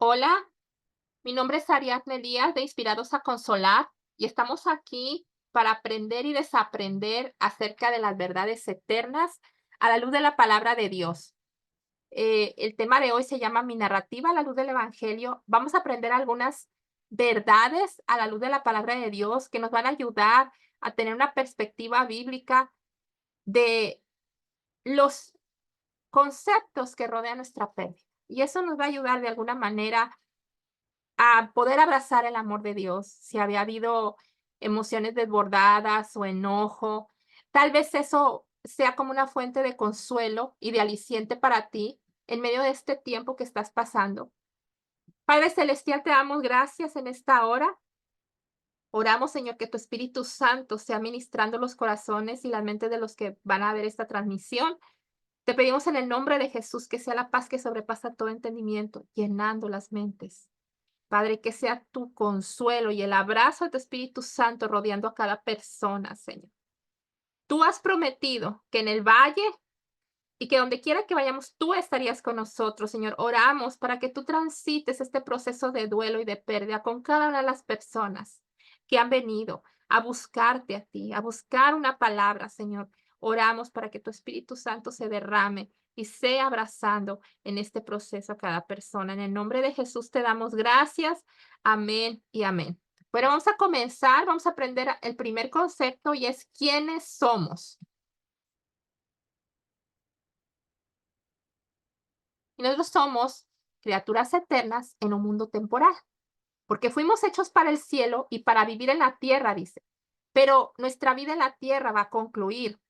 Hola, mi nombre es Ariadne Díaz de Inspirados a Consolar y estamos aquí para aprender y desaprender acerca de las verdades eternas a la luz de la palabra de Dios. El tema de hoy se llama Mi narrativa a la luz del Evangelio. Vamos a aprender algunas verdades a la luz de la palabra de Dios que nos van a ayudar a tener una perspectiva bíblica de los conceptos que rodean nuestra fe. Y eso nos va a ayudar de alguna manera a poder abrazar el amor de Dios, si había habido emociones desbordadas o enojo, tal vez eso sea como una fuente de consuelo y de aliciente para ti en medio de este tiempo que estás pasando. Padre celestial, te damos gracias en esta hora. Oramos, Señor, que tu Espíritu Santo sea ministrando los corazones y las mentes de los que van a ver esta transmisión. Te pedimos en el nombre de Jesús que sea la paz que sobrepasa todo entendimiento, llenando las mentes. Padre, que sea tu consuelo y el abrazo de tu Espíritu Santo rodeando a cada persona, Señor. Tú has prometido que en el valle y que donde quiera que vayamos, tú estarías con nosotros, Señor. Oramos para que tú transites este proceso de duelo y de pérdida con cada una de las personas que han venido a buscarte a ti, a buscar una palabra, Señor. Oramos para que tu Espíritu Santo se derrame y sea abrazando en este proceso a cada persona. En el nombre de Jesús te damos gracias. Amén y amén. Bueno, vamos a comenzar, vamos a aprender el primer concepto y es quiénes somos. Y nosotros somos criaturas eternas en un mundo temporal, porque fuimos hechos para el cielo y para vivir en la tierra, dice. Pero nuestra vida en la tierra va a concluir.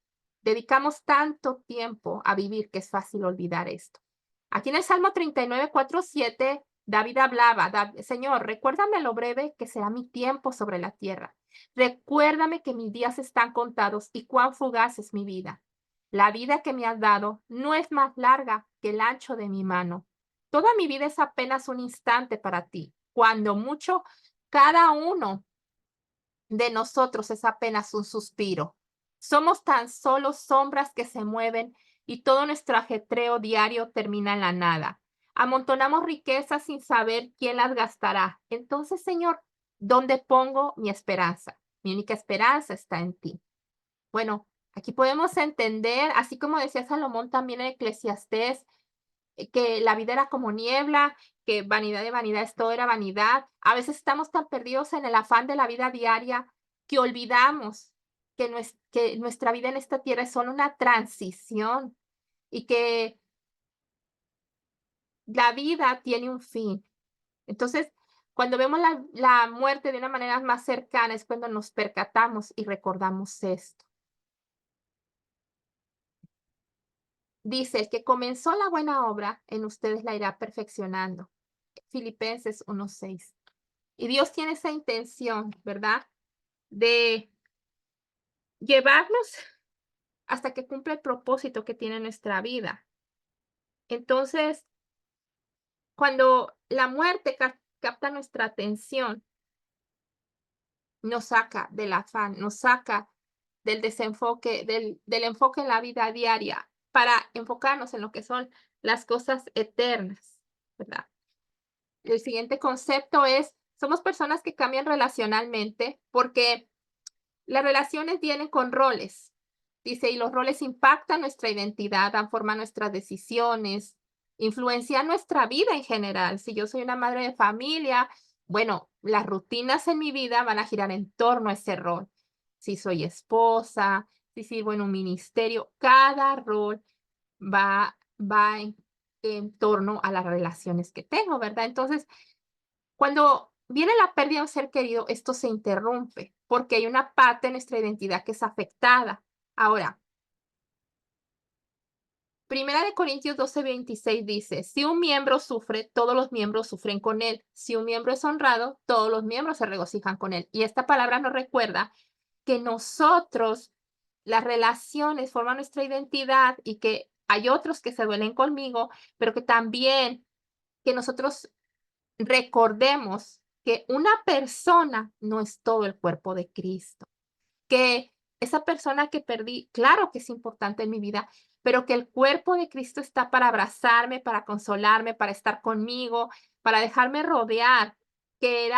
Dedicamos tanto tiempo a vivir que es fácil olvidar esto. Aquí en el Salmo 39, 4, 7, David hablaba, Señor, recuérdame lo breve que será mi tiempo sobre la tierra. Recuérdame que mis días están contados y cuán fugaz es mi vida. La vida que me has dado no es más larga que el ancho de mi mano. Toda mi vida es apenas un instante para ti. Cuando mucho, cada uno de nosotros es apenas un suspiro. Somos tan solo sombras que se mueven y todo nuestro ajetreo diario termina en la nada. Amontonamos riquezas sin saber quién las gastará. Entonces, Señor, ¿dónde pongo mi esperanza? Mi única esperanza está en ti. Bueno, aquí podemos entender, así como decía Salomón también en Eclesiastés, que la vida era como niebla, que vanidad de vanidades, todo era vanidad. A veces estamos tan perdidos en el afán de la vida diaria que olvidamos que nuestra vida en esta tierra es solo una transición y que la vida tiene un fin. Entonces, cuando vemos la muerte de una manera más cercana es cuando nos percatamos y recordamos esto. Dice, el que comenzó la buena obra en ustedes la irá perfeccionando. Filipenses 1:6. Y Dios tiene esa intención, ¿verdad? De llevarnos hasta que cumpla el propósito que tiene nuestra vida. Entonces, cuando la muerte capta nuestra atención, nos saca del afán, nos saca del desenfoque, del enfoque en la vida diaria para enfocarnos en lo que son las cosas eternas, ¿verdad? El siguiente concepto es, somos personas que cambian relacionalmente porque las relaciones vienen con roles. Dice, y los roles impactan nuestra identidad, dan forma a nuestras decisiones, influencian nuestra vida en general. Si yo soy una madre de familia, bueno, las rutinas en mi vida van a girar en torno a ese rol. Si soy esposa, si sirvo en un ministerio, cada rol va en torno a las relaciones que tengo, ¿verdad? Entonces, cuando viene la pérdida de un ser querido, esto se interrumpe, porque hay una parte de nuestra identidad que es afectada. Ahora, Primera de Corintios 12:26 dice: "Si un miembro sufre, todos los miembros sufren con él. Si un miembro es honrado, todos los miembros se regocijan con él". Y esta palabra nos recuerda que nosotros, las relaciones forman nuestra identidad y que hay otros que se duelen conmigo, pero que también que nosotros recordemos que una persona no es todo el cuerpo de Cristo, que esa persona que perdí, claro que es importante en mi vida, pero que el cuerpo de Cristo está para abrazarme, para consolarme, para estar conmigo, para dejarme rodear, que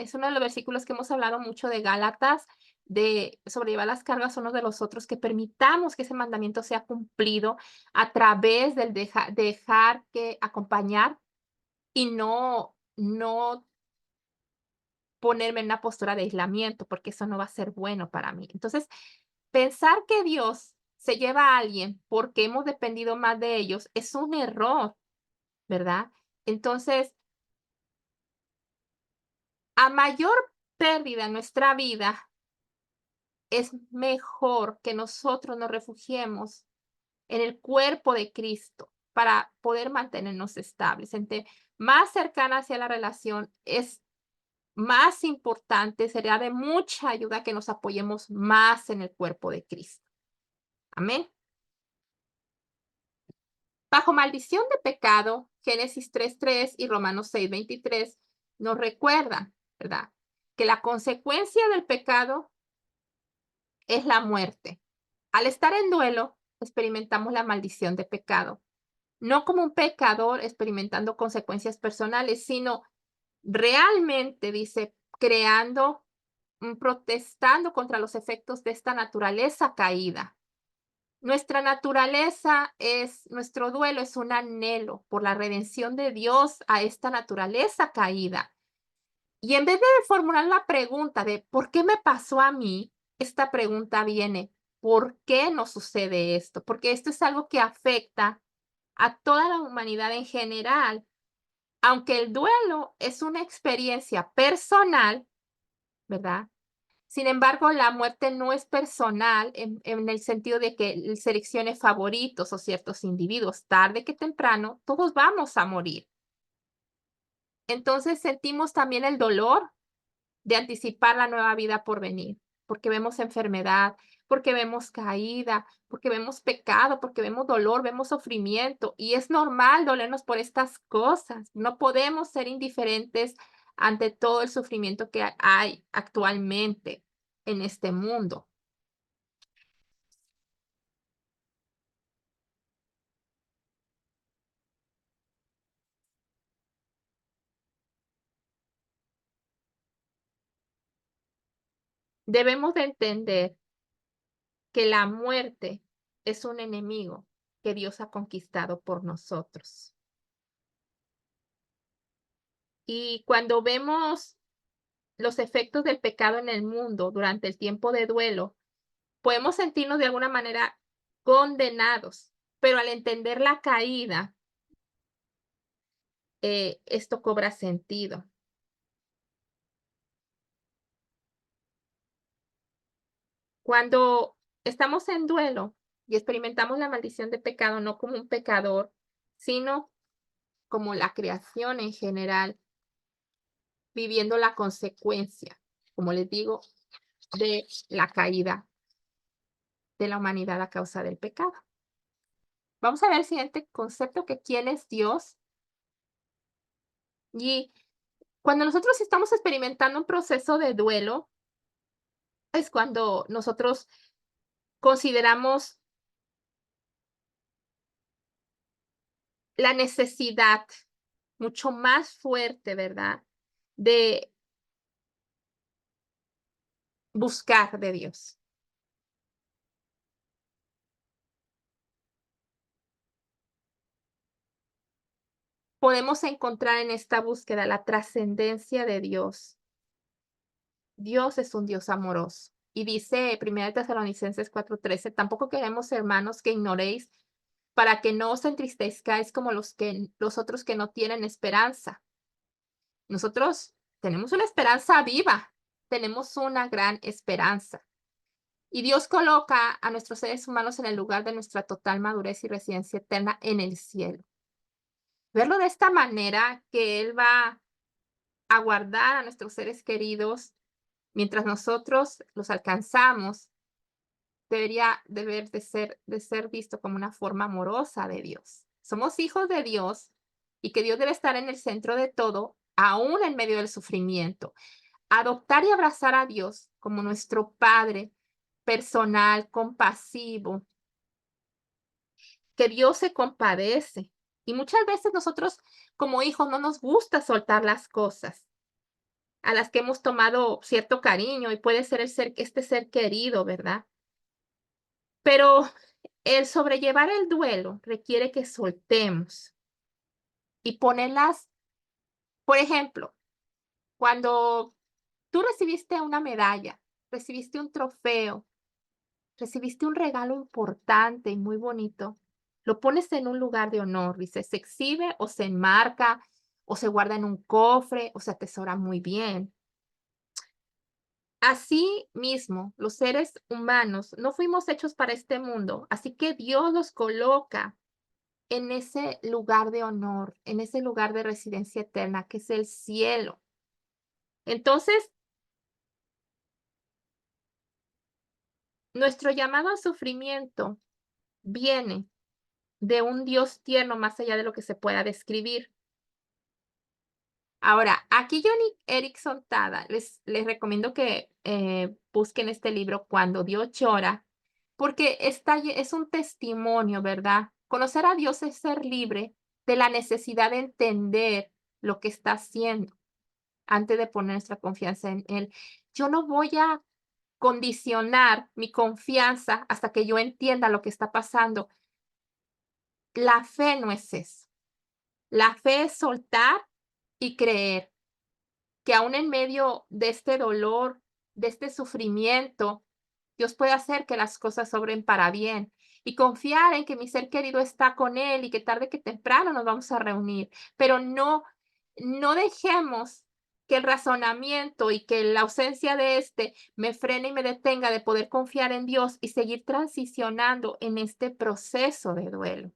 es uno de los versículos que hemos hablado mucho de Gálatas, de sobrellevar las cargas unos de los otros, que permitamos que ese mandamiento sea cumplido a través del dejar que acompañar y no ponerme en una postura de aislamiento, porque eso no va a ser bueno para mí. Entonces, pensar que Dios se lleva a alguien porque hemos dependido más de ellos es un error, ¿verdad? Entonces, a mayor pérdida en nuestra vida, es mejor que nosotros nos refugiemos en el cuerpo de Cristo para poder mantenernos estables. Entre más cercana hacia la relación, es más importante, sería de mucha ayuda que nos apoyemos más en el cuerpo de Cristo. Amén. Bajo maldición de pecado, Génesis 3:3 y Romanos 6:23 nos recuerdan, ¿verdad? Que la consecuencia del pecado es la muerte. Al estar en duelo, experimentamos la maldición de pecado, no como un pecador experimentando consecuencias personales, sino realmente, dice, creando, protestando contra los efectos de esta naturaleza caída. Nuestra naturaleza es, nuestro duelo es un anhelo por la redención de Dios a esta naturaleza caída. Y en vez de formular la pregunta de ¿por qué me pasó a mí? Esta pregunta viene, ¿por qué nos sucede esto? Porque esto es algo que afecta a toda la humanidad en general. Aunque el duelo es una experiencia personal, ¿verdad? Sin embargo, la muerte no es personal en el sentido de que él seleccione favoritos o ciertos individuos. Tarde que temprano, todos vamos a morir. Entonces sentimos también el dolor de anticipar la nueva vida por venir, porque vemos enfermedad, porque vemos caída, porque vemos pecado, porque vemos dolor, vemos sufrimiento, y es normal dolernos por estas cosas. No podemos ser indiferentes ante todo el sufrimiento que hay actualmente en este mundo. Debemos de entender que la muerte es un enemigo que Dios ha conquistado por nosotros. Y cuando vemos los efectos del pecado en el mundo durante el tiempo de duelo, podemos sentirnos de alguna manera condenados, pero al entender la caída, esto cobra sentido. Cuando estamos en duelo y experimentamos la maldición de pecado, no como un pecador, sino como la creación en general, viviendo la consecuencia, como les digo, de la caída de la humanidad a causa del pecado. Vamos a ver el siguiente concepto, que quién es Dios. Y cuando nosotros estamos experimentando un proceso de duelo, es cuando nosotros consideramos la necesidad mucho más fuerte, ¿verdad? De buscar de Dios. Podemos encontrar en esta búsqueda la trascendencia de Dios. Dios es un Dios amoroso. Y dice 1 Tesalonicenses 4:13, tampoco queremos, hermanos, que ignoréis para que no os entristezcáis como los otros que no tienen esperanza. Nosotros tenemos una esperanza viva, tenemos una gran esperanza. Y Dios coloca a nuestros seres humanos en el lugar de nuestra total madurez y residencia eterna en el cielo. Verlo de esta manera, que Él va a guardar a nuestros seres queridos mientras nosotros los alcanzamos, de ser visto como una forma amorosa de Dios. Somos hijos de Dios y que Dios debe estar en el centro de todo, aún en medio del sufrimiento. Adoptar y abrazar a Dios como nuestro Padre personal, compasivo, que Dios se compadece. Y muchas veces nosotros como hijos no nos gusta soltar las cosas a las que hemos tomado cierto cariño y puede ser este ser querido, ¿verdad? Pero el sobrellevar el duelo requiere que soltemos y ponerlas, por ejemplo, cuando tú recibiste una medalla, recibiste un trofeo, recibiste un regalo importante y muy bonito, lo pones en un lugar de honor, dice, se exhibe o se enmarca o se guarda en un cofre o se atesora muy bien. Así mismo, los seres humanos no fuimos hechos para este mundo, así que Dios los coloca en ese lugar de honor, en ese lugar de residencia eterna, que es el cielo. Entonces, nuestro llamado al sufrimiento viene de un Dios tierno más allá de lo que se pueda describir. Ahora, aquí Johnny Erickson Tada, les recomiendo que busquen este libro, Cuando Dios llora, porque es un testimonio, ¿verdad? Conocer a Dios es ser libre de la necesidad de entender lo que está haciendo antes de poner nuestra confianza en Él. Yo no voy a condicionar mi confianza hasta que yo entienda lo que está pasando. La fe no es eso. La fe es soltar y creer que aún en medio de este dolor, de este sufrimiento, Dios puede hacer que las cosas obren para bien y confiar en que mi ser querido está con Él y que tarde que temprano nos vamos a reunir, pero no dejemos que el razonamiento y que la ausencia de este me frene y me detenga de poder confiar en Dios y seguir transicionando en este proceso de duelo.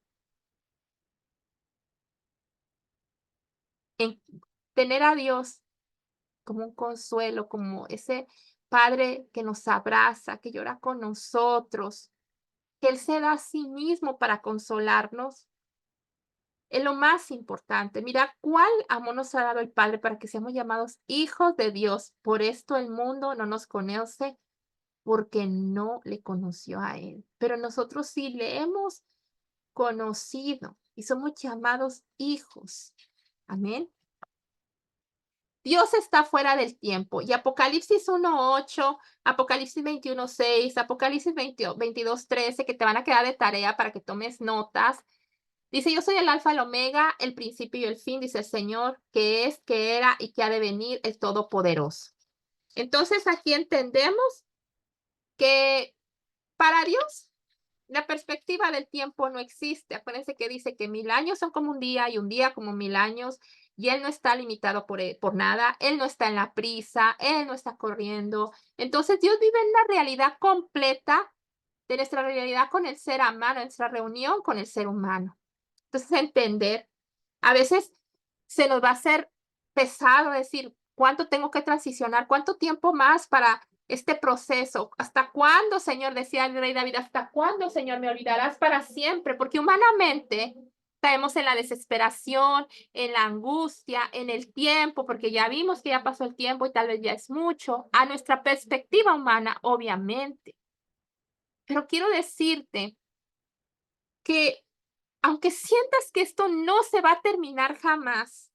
En tener a Dios como un consuelo, como ese Padre que nos abraza, que llora con nosotros, que Él se da a sí mismo para consolarnos, es lo más importante. Mira cuál amor nos ha dado el Padre para que seamos llamados hijos de Dios. Por esto el mundo no nos conoce porque no le conoció a Él. Pero nosotros sí le hemos conocido y somos llamados hijos. Amén. Dios está fuera del tiempo. Y Apocalipsis 1:8, Apocalipsis 21:6, Apocalipsis 22:13, que te van a quedar de tarea para que tomes notas. Dice, yo soy el alfa, el omega, el principio y el fin, dice el Señor, que es, que era y que ha de venir el Todopoderoso. Entonces aquí entendemos que para Dios la perspectiva del tiempo no existe. Acuérdense que dice que 1000 años son como un día y un día como 1000 años, y Él no está limitado por nada, Él no está en la prisa, Él no está corriendo. Entonces Dios vive en la realidad completa de nuestra realidad con el ser humano, nuestra reunión con el ser humano. Entonces entender, a veces se nos va a hacer pesado decir, ¿cuánto tengo que transicionar? ¿Cuánto tiempo más para este proceso? ¿Hasta cuándo, Señor? Decía el rey David, ¿hasta cuándo, Señor, me olvidarás para siempre? Porque humanamente caemos en la desesperación, en la angustia, en el tiempo, porque ya vimos que ya pasó el tiempo y tal vez ya es mucho, a nuestra perspectiva humana, obviamente. Pero quiero decirte que aunque sientas que esto no se va a terminar jamás,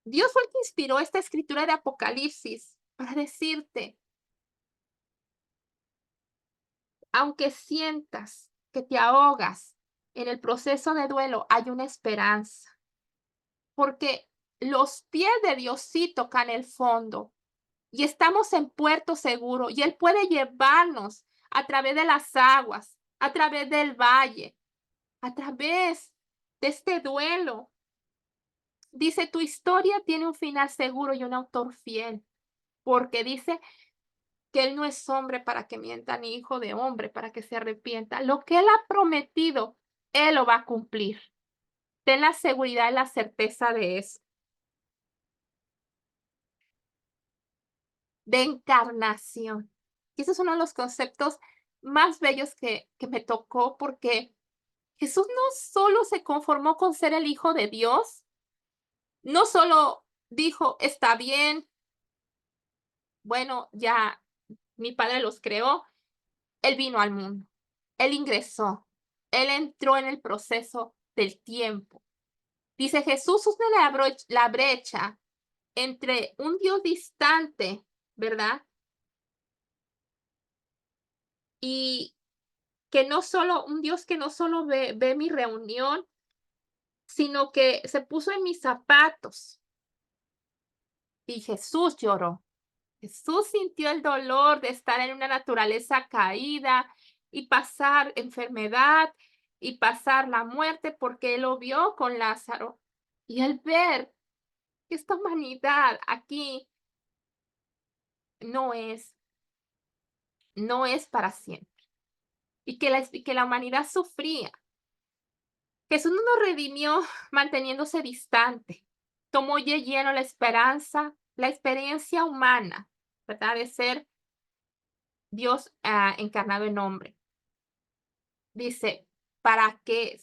Dios fue el que inspiró esta escritura de Apocalipsis para decirte, aunque sientas que te ahogas en el proceso de duelo, hay una esperanza, porque los pies de Dios sí tocan el fondo y estamos en puerto seguro y Él puede llevarnos a través de las aguas, a través del valle, a través de este duelo. Dice, tu historia tiene un final seguro y un autor fiel, porque dice que Él no es hombre para que mienta, ni hijo de hombre para que se arrepienta. Lo que Él ha prometido, Él lo va a cumplir. Ten la seguridad y la certeza de eso. De encarnación. Y ese es uno de los conceptos más bellos que me tocó, porque Jesús no solo se conformó con ser el Hijo de Dios, no solo dijo, está bien, bueno, ya mi Padre los creó, Él vino al mundo, Él ingresó, Él entró en el proceso del tiempo. Dice, Jesús usa la brecha entre un Dios distante, ¿verdad? Y que no solo, un Dios que no solo ve mi reunión, sino que se puso en mis zapatos. Y Jesús lloró. Jesús sintió el dolor de estar en una naturaleza caída y pasar enfermedad y pasar la muerte porque él lo vio con Lázaro. Y al ver que esta humanidad aquí no es, no es para siempre y que la humanidad sufría. Jesús no nos redimió manteniéndose distante. Tomó de lleno la esperanza, la experiencia humana, ¿verdad? De ser Dios encarnado en hombre. Dice, para que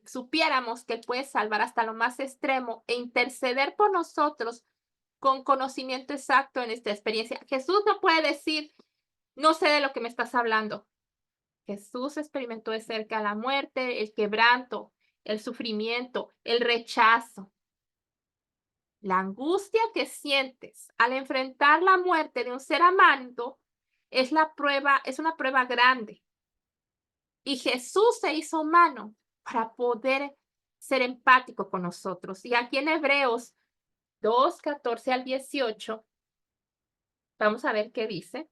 supiéramos que Él puede salvar hasta lo más extremo e interceder por nosotros con conocimiento exacto en esta experiencia. Jesús no puede decir, no sé de lo que me estás hablando. Jesús experimentó de cerca la muerte, el quebranto, el sufrimiento, el rechazo. La angustia que sientes al enfrentar la muerte de un ser amado es una prueba grande. Y Jesús se hizo humano para poder ser empático con nosotros. Y aquí en Hebreos 2, 14 al 18, vamos a ver qué dice.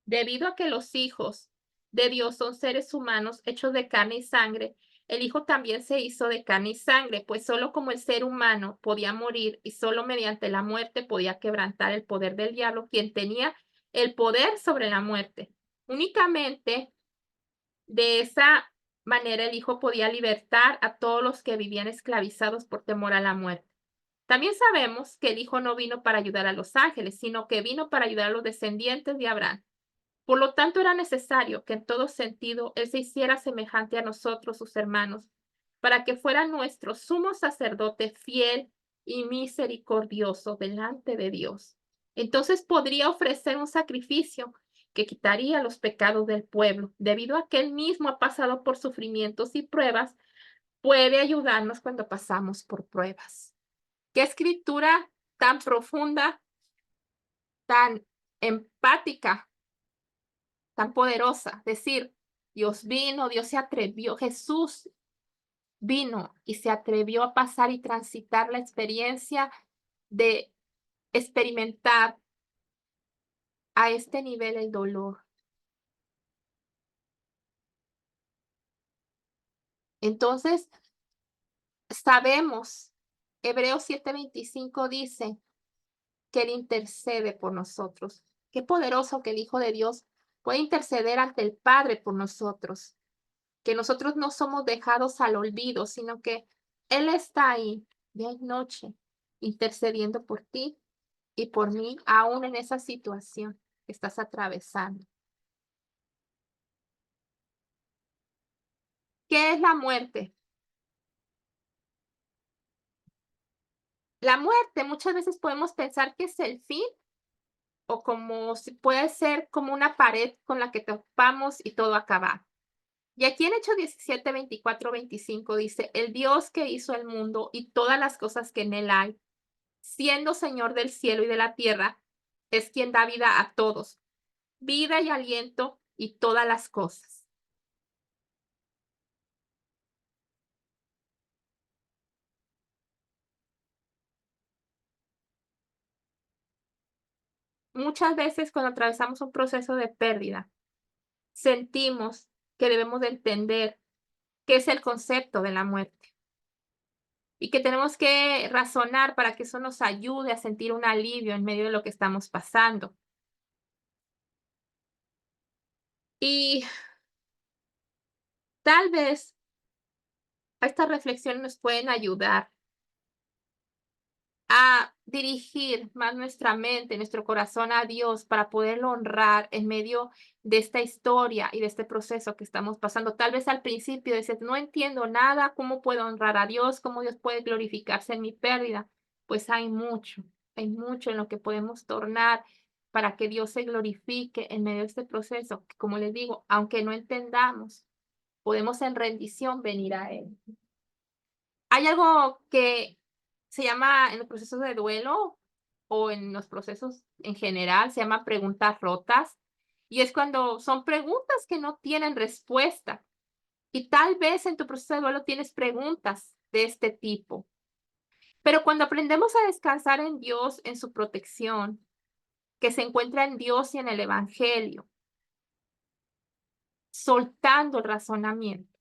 Debido a que los hijos de Dios son seres humanos hechos de carne y sangre, el Hijo también se hizo de carne y sangre, pues solo como el ser humano podía morir y solo mediante la muerte podía quebrantar el poder del diablo, quien tenía el poder sobre la muerte. Únicamente de esa manera el Hijo podía libertar a todos los que vivían esclavizados por temor a la muerte. También sabemos que el Hijo no vino para ayudar a los ángeles, sino que vino para ayudar a los descendientes de Abraham. Por lo tanto, era necesario que en todo sentido Él se hiciera semejante a nosotros, sus hermanos, para que fuera nuestro sumo sacerdote fiel y misericordioso delante de Dios. Entonces podría ofrecer un sacrificio que quitaría los pecados del pueblo, debido a que Él mismo ha pasado por sufrimientos y pruebas, puede ayudarnos cuando pasamos por pruebas. Qué escritura tan profunda, tan empática, tan poderosa. Decir, Dios vino, Dios se atrevió, Jesús vino y se atrevió a pasar y transitar la experiencia de experimentar a este nivel el dolor. Entonces, sabemos, Hebreos 7:25 dice que Él intercede por nosotros. Qué poderoso que el Hijo de Dios puede interceder ante el Padre por nosotros. Que nosotros no somos dejados al olvido, sino que Él está ahí día y noche, intercediendo por ti y por mí, aún en esa situación que estás atravesando. ¿Qué es la muerte? La muerte muchas veces podemos pensar que es el fin o como si puede ser como una pared con la que topamos y todo acaba. Y aquí en Hechos 17, 24, 25 dice, el Dios que hizo el mundo y todas las cosas que en él hay, siendo Señor del cielo y de la tierra, es quien da vida a todos, vida y aliento y todas las cosas. Muchas veces cuando atravesamos un proceso de pérdida, sentimos que debemos de entender qué es el concepto de la muerte y que tenemos que razonar para que eso nos ayude a sentir un alivio en medio de lo que estamos pasando. Y tal vez estas reflexiones nos pueden ayudar a dirigir más nuestra mente, nuestro corazón a Dios para poderlo honrar en medio de esta historia y de este proceso que estamos pasando. Tal vez al principio dices, no entiendo nada, ¿cómo puedo honrar a Dios? ¿Cómo Dios puede glorificarse en mi pérdida? Pues hay mucho en lo que podemos tornar para que Dios se glorifique en medio de este proceso. Que, como les digo, aunque no entendamos, podemos en rendición venir a Él. Hay algo que se llama en los procesos de duelo o en los procesos en general, se llama preguntas rotas, y es cuando son preguntas que no tienen respuesta. Y tal vez en tu proceso de duelo tienes preguntas de este tipo. Pero cuando aprendemos a descansar en Dios, en su protección, que se encuentra en Dios y en el Evangelio, soltando el razonamiento,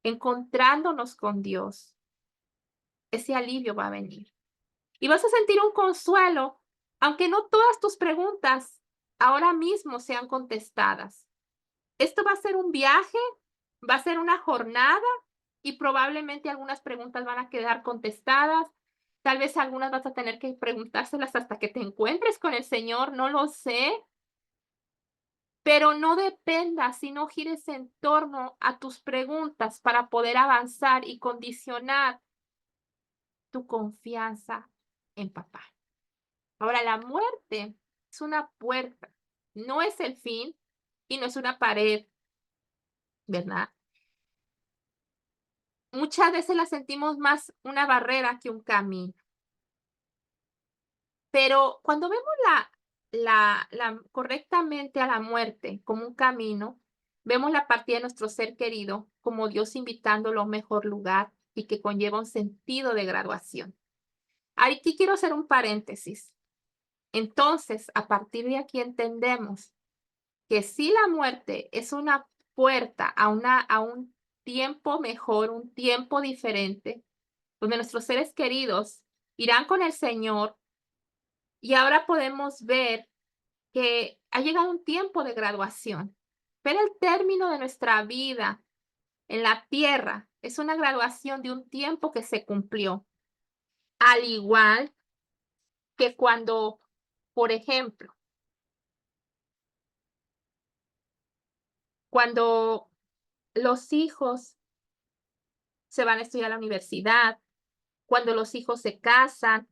encontrándonos con Dios, ese alivio va a venir. Y vas a sentir un consuelo, aunque no todas tus preguntas ahora mismo sean contestadas. Esto va a ser un viaje, va a ser una jornada y probablemente algunas preguntas van a quedar contestadas. Tal vez algunas vas a tener que preguntárselas hasta que te encuentres con el Señor, no lo sé. Pero no dependas y no gires en torno a tus preguntas para poder avanzar y condicionar tu confianza en papá. Ahora, la muerte es una puerta, no es el fin y no es una pared, ¿verdad? Muchas veces la sentimos más una barrera que un camino. Pero cuando vemos correctamente a la muerte como un camino, vemos la partida de nuestro ser querido como Dios invitándolo a un mejor lugar y que conlleva un sentido de graduación. Aquí quiero hacer un paréntesis. Entonces, a partir de aquí entendemos que si la muerte es una puerta a un tiempo mejor, un tiempo diferente, donde nuestros seres queridos irán con el Señor y ahora podemos ver que ha llegado un tiempo de graduación. Ver el término de nuestra vida en la tierra es una graduación de un tiempo que se cumplió. Al igual que cuando, por ejemplo, cuando los hijos se van a estudiar a la universidad, cuando los hijos se casan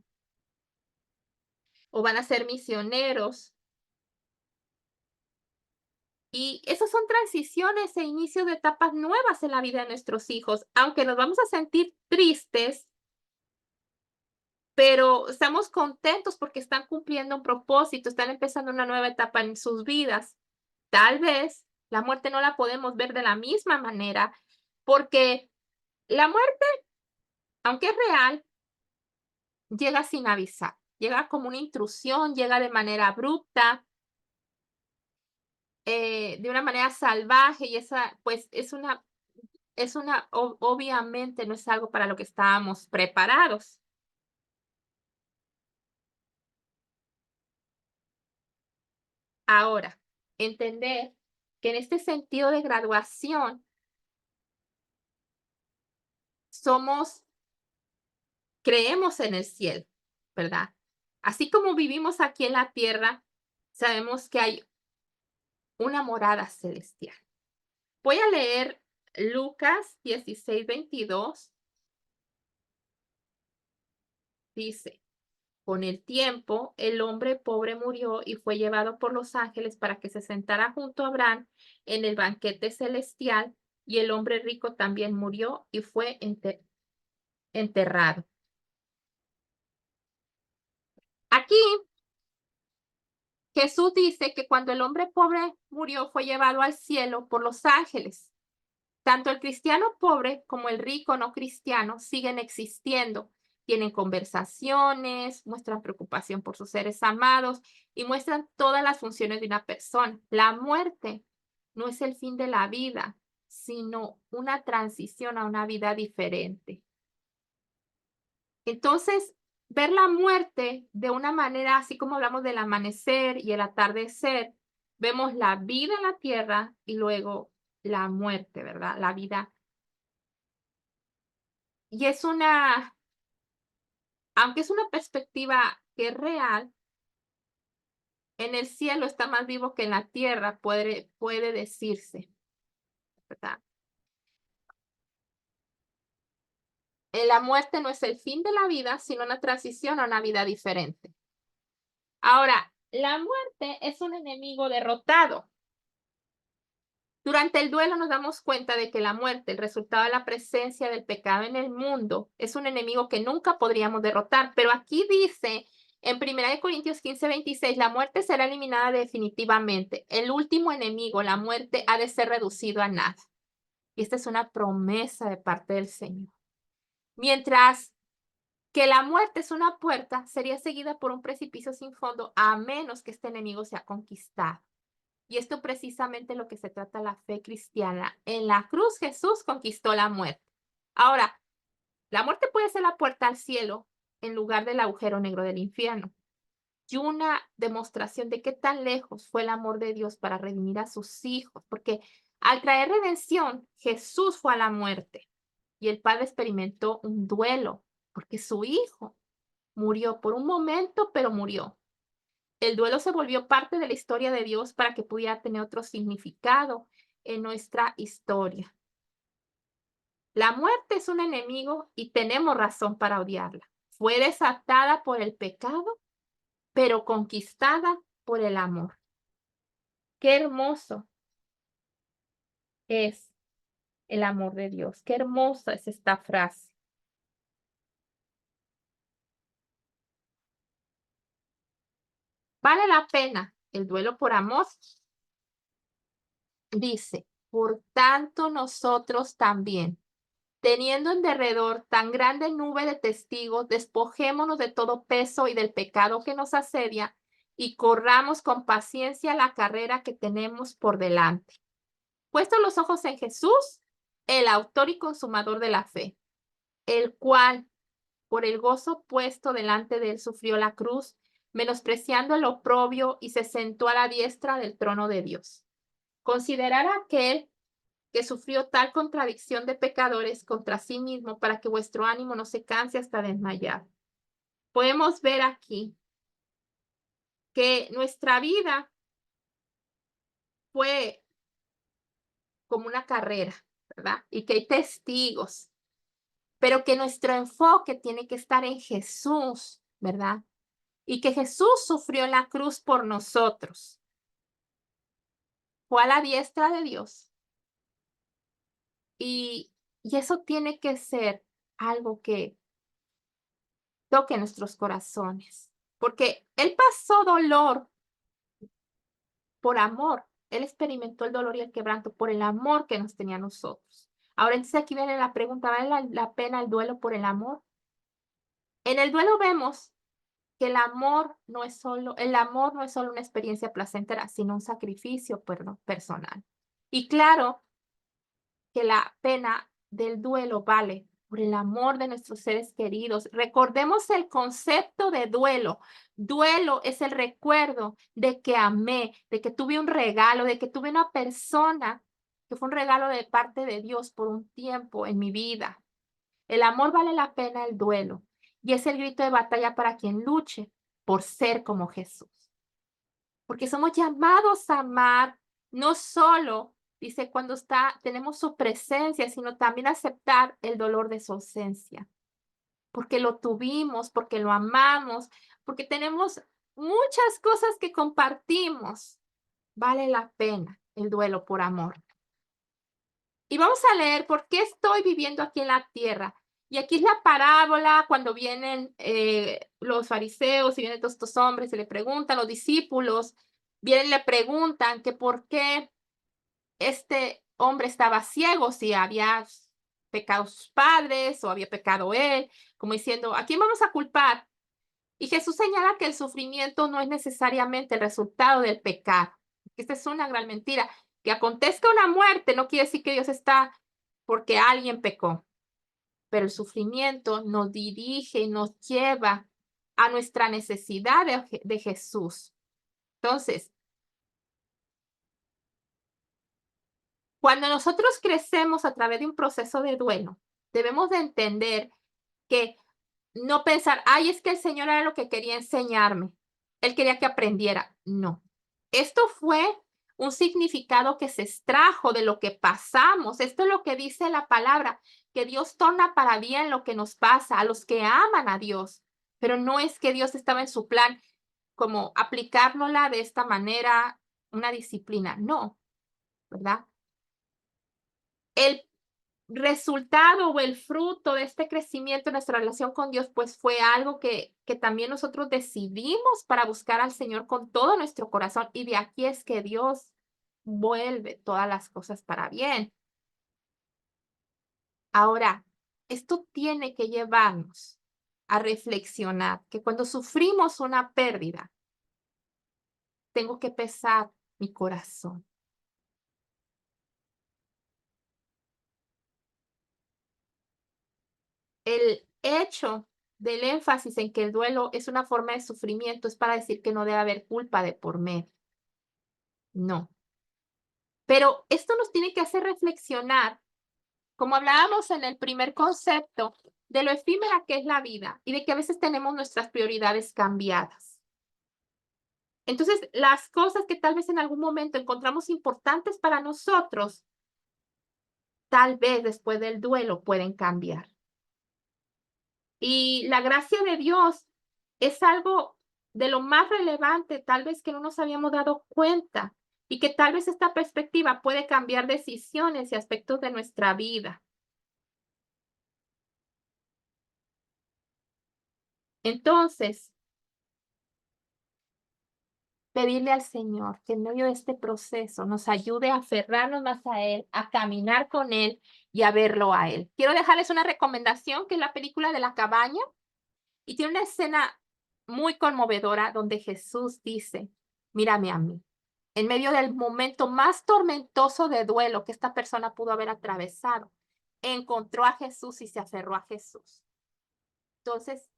o van a ser misioneros. Y esas son transiciones e inicios de etapas nuevas en la vida de nuestros hijos, aunque nos vamos a sentir tristes, pero estamos contentos porque están cumpliendo un propósito, están empezando una nueva etapa en sus vidas. Tal vez la muerte no la podemos ver de la misma manera, porque la muerte, aunque es real, llega sin avisar, llega como una intrusión, llega de manera abrupta, de una manera salvaje y esa, pues, obviamente no es algo para lo que estábamos preparados. Ahora, entender que en este sentido de graduación somos creemos en el cielo, ¿verdad? Así como vivimos aquí en la tierra, sabemos que hay una morada celestial. Voy a leer Lucas 16:22. Dice: con el tiempo, el hombre pobre murió y fue llevado por los ángeles para que se sentara junto a Abraham en el banquete celestial, y el hombre rico también murió y fue enterrado. Aquí Jesús dice que cuando el hombre pobre murió, fue llevado al cielo por los ángeles. Tanto el cristiano pobre como el rico no cristiano siguen existiendo. Tienen conversaciones, muestran preocupación por sus seres amados y muestran todas las funciones de una persona. La muerte no es el fin de la vida, sino una transición a una vida diferente. Entonces, ver la muerte de una manera, así como hablamos del amanecer y el atardecer, vemos la vida en la tierra y luego la muerte, ¿verdad? La vida. Y es una Aunque es una perspectiva que es real, en el cielo está más vivo que en la tierra, puede decirse, ¿verdad? La muerte no es el fin de la vida, sino una transición a una vida diferente. Ahora, la muerte es un enemigo derrotado. Durante el duelo nos damos cuenta de que la muerte, el resultado de la presencia del pecado en el mundo, es un enemigo que nunca podríamos derrotar. Pero aquí dice en 1 Corintios 15:26, la muerte será eliminada definitivamente. El último enemigo, la muerte, ha de ser reducido a nada. Y esta es una promesa de parte del Señor. Mientras que la muerte es una puerta, sería seguida por un precipicio sin fondo, a menos que este enemigo sea conquistado. Y esto precisamente lo que se trata la fe cristiana. En la cruz Jesús conquistó la muerte. Ahora, la muerte puede ser la puerta al cielo en lugar del agujero negro del infierno. Y una demostración de qué tan lejos fue el amor de Dios para redimir a sus hijos, porque al traer redención, Jesús fue a la muerte y el Padre experimentó un duelo, porque su hijo murió por un momento, pero murió. El duelo se volvió parte de la historia de Dios para que pudiera tener otro significado en nuestra historia. La muerte es un enemigo y tenemos razón para odiarla. Fue desatada por el pecado, pero conquistada por el amor. Qué hermoso es el amor de Dios. Qué hermosa es esta frase. ¿Vale la pena el duelo por amor? Dice, por tanto nosotros también, teniendo en derredor tan grande nube de testigos, despojémonos de todo peso y del pecado que nos asedia y corramos con paciencia la carrera que tenemos por delante. Puestos los ojos en Jesús, el autor y consumador de la fe, el cual, por el gozo puesto delante de él, sufrió la cruz, menospreciando el oprobio y se sentó a la diestra del trono de Dios. Considerar a aquel que sufrió tal contradicción de pecadores contra sí mismo para que vuestro ánimo no se canse hasta desmayar. Podemos ver aquí que nuestra vida fue como una carrera, ¿verdad? Y que hay testigos, pero que nuestro enfoque tiene que estar en Jesús, ¿verdad? Y que Jesús sufrió en la cruz por nosotros. Fue a la diestra de Dios. Y eso tiene que ser algo que toque nuestros corazones, porque Él pasó dolor por amor. Él experimentó el dolor y el quebranto por el amor que nos tenía a nosotros. Ahora entonces aquí viene la pregunta, ¿vale la pena el duelo por el amor? En el duelo vemos que el amor no es solo una experiencia placentera, sino un sacrificio personal. Y claro que la pena del duelo vale por el amor de nuestros seres queridos. Recordemos el concepto de duelo. Duelo es el recuerdo de que amé, de que tuve un regalo, de que tuve una persona que fue un regalo de parte de Dios por un tiempo en mi vida. El amor vale la pena el duelo y es el grito de batalla para quien luche por ser como Jesús. Porque somos llamados a amar, no solo, dice, cuando tenemos su presencia, sino también aceptar el dolor de su ausencia. Porque lo tuvimos, porque lo amamos, porque tenemos muchas cosas que compartimos. Vale la pena el duelo por amor. Y vamos a leer por qué estoy viviendo aquí en la tierra. Y aquí es la parábola cuando vienen los fariseos y vienen todos estos hombres y le preguntan, los discípulos, vienen y le preguntan que por qué este hombre estaba ciego, si había pecado sus padres o había pecado él, como diciendo, ¿a quién vamos a culpar? Y Jesús señala que el sufrimiento no es necesariamente el resultado del pecado. Esta es una gran mentira. Que acontezca una muerte no quiere decir que Dios está porque alguien pecó, pero el sufrimiento nos dirige y nos lleva a nuestra necesidad de Jesús. Entonces, cuando nosotros crecemos a través de un proceso de duelo, debemos de entender que No pensar, ay, es que el Señor era lo que quería enseñarme. Él quería que aprendiera. No. Esto fue un significado que se extrajo de lo que pasamos. Esto es lo que dice la palabra, que Dios torna para bien lo que nos pasa a los que aman a Dios. Pero no es que Dios estaba en su plan como aplicárnosla de esta manera, una disciplina. No, ¿verdad? El resultado o el fruto de este crecimiento en nuestra relación con Dios, pues fue algo que también nosotros decidimos para buscar al Señor con todo nuestro corazón. Y de aquí es que Dios vuelve todas las cosas para bien. Ahora, esto tiene que llevarnos a reflexionar que cuando sufrimos una pérdida, tengo que pesar mi corazón. El hecho del énfasis en que el duelo es una forma de sufrimiento es para decir que no debe haber culpa de por medio. No. Pero esto nos tiene que hacer reflexionar, como hablábamos en el primer concepto, de lo efímera que es la vida y de que a veces tenemos nuestras prioridades cambiadas. Entonces, las cosas que tal vez en algún momento encontramos importantes para nosotros, tal vez después del duelo pueden cambiar. Y la gracia de Dios es algo de lo más relevante, tal vez que no nos habíamos dado cuenta, y que tal vez esta perspectiva puede cambiar decisiones y aspectos de nuestra vida. Entonces, pedirle al Señor que en medio de este proceso nos ayude a aferrarnos más a Él, a caminar con Él y a verlo a Él. Quiero dejarles una recomendación, que es la película de la cabaña, y tiene una escena muy conmovedora donde Jesús dice: "Mírame a mí". En medio del momento más tormentoso de duelo que esta persona pudo haber atravesado, encontró a Jesús y se aferró a Jesús. Entonces,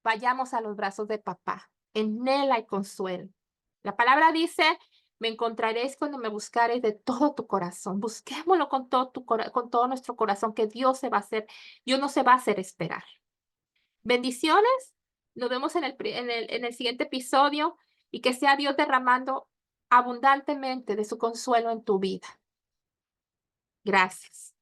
vayamos a los brazos de papá. En él hay consuelo. La palabra dice: "Me encontraréis cuando me buscareis de todo tu corazón". Busquémoslo con todo con todo nuestro corazón, que Dios no se va a hacer esperar. Bendiciones. Nos vemos en el siguiente episodio, y que sea Dios derramando abundantemente de su consuelo en tu vida. Gracias.